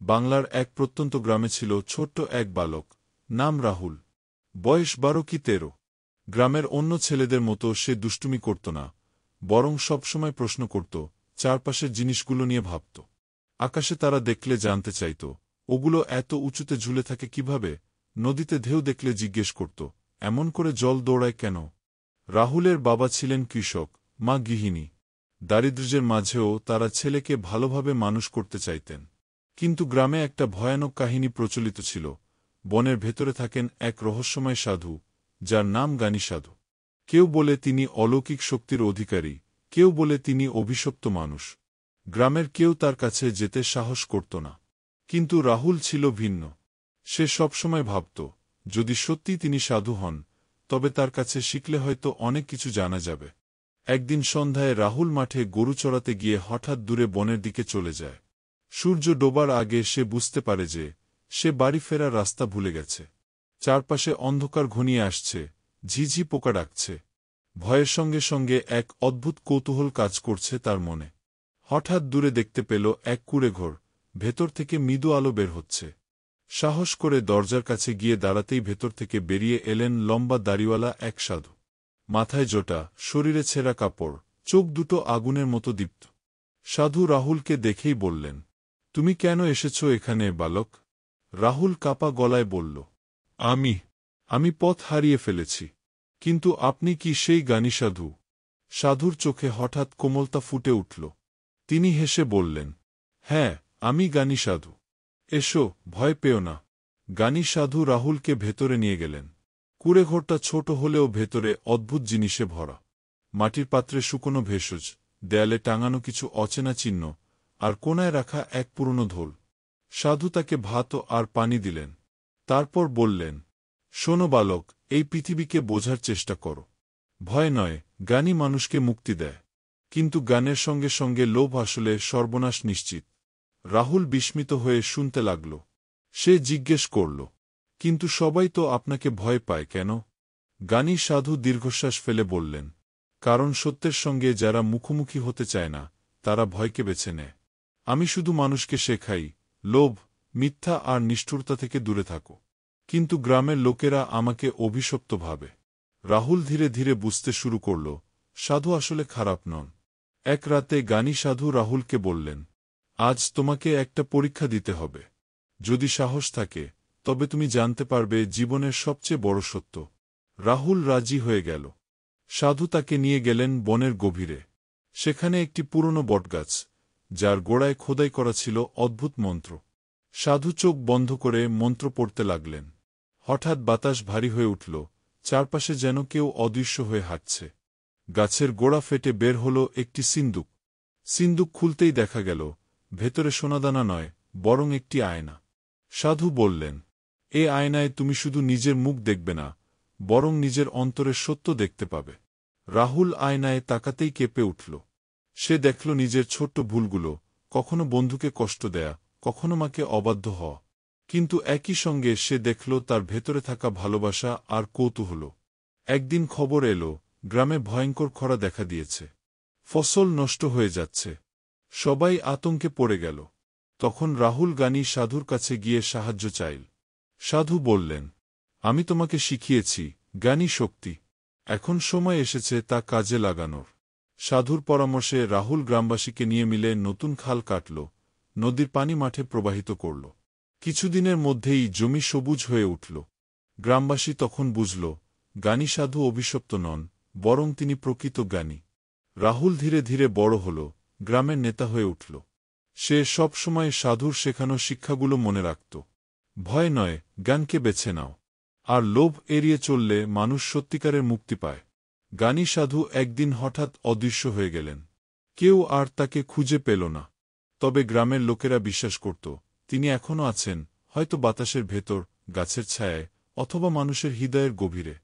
বাংলার এক প্রত্যন্ত গ্রামে ছিল ছোট্ট এক বালক, নাম রাহুল। বয়স 12 কি 13। গ্রামের অন্য ছেলেদের মতো সে দুষ্টুমি করত না, বরং সবসময় প্রশ্ন করত, চারপাশের জিনিসগুলো নিয়ে ভাবত। আকাশে তারা দেখলে জানতে চাইত, ওগুলো এত উঁচুতে ঝুলে থাকে কিভাবে। নদীতে ঢেউ দেখলে জিজ্ঞেস করত, এমন করে জল দৌড়ায় কেন। রাহুলের বাবা ছিলেন কৃষক, মা গৃহিণী। দারিদ্র্যের মাঝেও তারা ছেলেকে ভালোভাবে মানুষ করতে চাইতেন। কিন্তু গ্রামে একটা ভয়ানক কাহিনী প্রচলিত ছিল। বনের ভেতরে থাকেন এক রহস্যময় সাধু, যার নাম জ্ঞানী সাধু। কেউ বলে তিনি অলৌকিক শক্তির অধিকারী, কেউ বলে তিনি অভিশপ্ত মানুষ। গ্রামের কেউ তার কাছে যেতে সাহস করত না। কিন্তু রাহুল ছিল ভিন্ন। সে সবসময় ভাবত, যদি সত্যি তিনি সাধু হন, তবে তার কাছে শিখলে হয়তো অনেক কিছু জানা যাবে। একদিন সন্ধ্যায় রাহুল মাঠে গরু চড়াতে গিয়ে হঠাৎ দূরে বনের দিকে চলে যায়। সূর্য ডোবার আগে সে বুঝতে পারে যে সে বাড়ি ফেরার রাস্তা ভুলে গেছে। চারপাশে অন্ধকার ঘনিয়ে আসছে, ঝিঝি পোকা ডাকছে। ভয়ের সঙ্গে সঙ্গে এক অদ্ভুত কৌতূহল কাজ করছে তার মনে। হঠাৎ দূরে দেখতে পেল এক কুঁড়েঘর, ভেতর থেকে মৃদু আলো বের হচ্ছে। সাহস করে দরজার কাছে গিয়ে দাঁড়াতেই ভেতর থেকে বেরিয়ে এলেন লম্বা দাড়িওয়ালা এক সাধু। মাথায় জোটা, শরীরে ছেঁড়া কাপড়, চোখ দুটো আগুনের মতো দীপ্ত। সাধু রাহুলকে দেখেই বললেন, তুমি কেন এসেছ এখানে বালক? রাহুল কাপা গলায় বলল, আমি পথ হারিয়ে ফেলেছি। কিন্তু আপনি কি সেই জ্ঞানী সাধু? সাধুর চোখে হঠাৎ কোমলতা ফুটে উঠল। তিনি হেসে বললেন, হ্যাঁ, আমি জ্ঞানী সাধু। এসো, ভয় পেও না। জ্ঞানী সাধু রাহুলকে ভেতরে নিয়ে গেলেন। কুঁড়েঘরটা ছোট হলেও ভেতরে অদ্ভুত জিনিসে ভরা। মাটির পাত্রে শুকনো ভেষজ, দেয়ালে টাঙানো কিছু অচেনা চিহ্ন, আর কোনায় রাখা এক পুরনো ঢোল। সাধু তাকে ভাত আর পানি দিলেন। তারপর বললেন, শোনো বালক, এই পৃথিবীকে বোঝার চেষ্টা করো। ভয় নয়, জ্ঞানী মানুষকে মুক্তি দেয়। কিন্তু জ্ঞানের সঙ্গে সঙ্গে লোভ আসলে সর্বনাশ নিশ্চিত। রাহুল বিস্মিত হয়ে শুনতে লাগল। সে জিজ্ঞেস করল, কিন্তু সবাই তো আপনাকে ভয় পায় কেন? জ্ঞানী সাধু দীর্ঘশ্বাস ফেলে বললেন, কারণ সত্যের সঙ্গে যারা মুখোমুখি হতে চায় না, তারা ভয়কে বেছে নেয়। আমি শুধু মানুষকে শেখাই, লোভ, মিথ্যা আর নিষ্ঠুরতা থেকে দূরে থাকো। কিন্তু গ্রামের লোকেরা আমাকে অভিশপ্ত ভাবে। রাহুল ধীরে ধীরে বুঝতে শুরু করল, সাধু আসলে খারাপ নন। এক রাতে জ্ঞানী সাধু রাহুলকে বললেন, আজ তোমাকে একটা পরীক্ষা দিতে হবে। যদি সাহস থাকে, তবে তুমি জানতে পারবে জীবনের সবচেয়ে বড় সত্য। রাহুল রাজি হয়ে গেল। সাধু তাকে নিয়ে গেলেন বনের গভীরে। সেখানে একটি পুরনো বটগাছ, যার গোড়ায় খোদাই করা ছিল অদ্ভুত মন্ত্র। সাধু চোখ বন্ধ করে মন্ত্র পড়তে লাগলেন। হঠাৎ বাতাস ভারী হয়ে উঠল, চারপাশে যেন কেউ অদৃশ্য হয়ে হাঁটছে। গাছের গোড়া ফেটে বের হল একটি সিন্দুক। সিন্দুক খুলতেই দেখা গেল, ভেতরে সোনাদানা নয়, বরং একটি আয়না। সাধু বললেন, এ আয়নায় তুমি শুধু নিজের মুখ দেখবে না, বরং নিজের অন্তরের সত্য দেখতে পাবে। রাহুল আয়নায় তাকাতেই কেঁপে উঠল। সে দেখল নিজের ছোট্ট ভুলগুলো, কখনো বন্ধুকে কষ্ট দেয়া, কখনো মাকে অবাধ্য হওয়া। কিন্তু একই সঙ্গে সে দেখল তার ভেতরে থাকা ভালোবাসা আর কৌতূহল। একদিন খবর এলো, গ্রামে ভয়ঙ্কর খরা দেখা দিয়েছে। ফসল নষ্ট হয়ে যাচ্ছে। সবাই আতঙ্কে পড়ে গেল। তখন রাহুল জ্ঞানী সাধুর কাছে গিয়ে সাহায্য চাইল। সাধু বললেন, আমি তোমাকে শিখিয়েছি জ্ঞানী শক্তি। এখন সময় এসেছে তা কাজে লাগানোর। সাধুর পরামর্শে রাহুল গ্রামবাসীকে নিয়ে মিলে নতুন খাল কাটল, নদীর পানি মাঠে প্রবাহিত করল। কিছুদিনের মধ্যেই জমি সবুজ হয়ে উঠল। গ্রামবাসী তখন বুঝল, জ্ঞানী সাধু অভিশপ্ত নন, বরং তিনি প্রকৃত জ্ঞানী। রাহুল ধীরে ধীরে বড় হল, গ্রামের নেতা হয়ে উঠল। সে সব সময় সাধুর শেখানো শিক্ষাগুলো মনে রাখত। ভয় নয়, জ্ঞানকে বেছে নাও। আর লোভ এড়িয়ে চললে মানুষ সত্যিকারের মুক্তি পায়। জ্ঞানী সাধু একদিন হঠাৎ অদৃশ্য হয়ে গেলেন। কেউ আর তাকে খুঁজে পেল না। তবে গ্রামের লোকেরা বিশ্বাস করত, তিনি এখনও আছেন, হয়তো বাতাসের ভেতর, গাছের ছায়ায়, অথবা মানুষের হৃদয়ের গভীরে।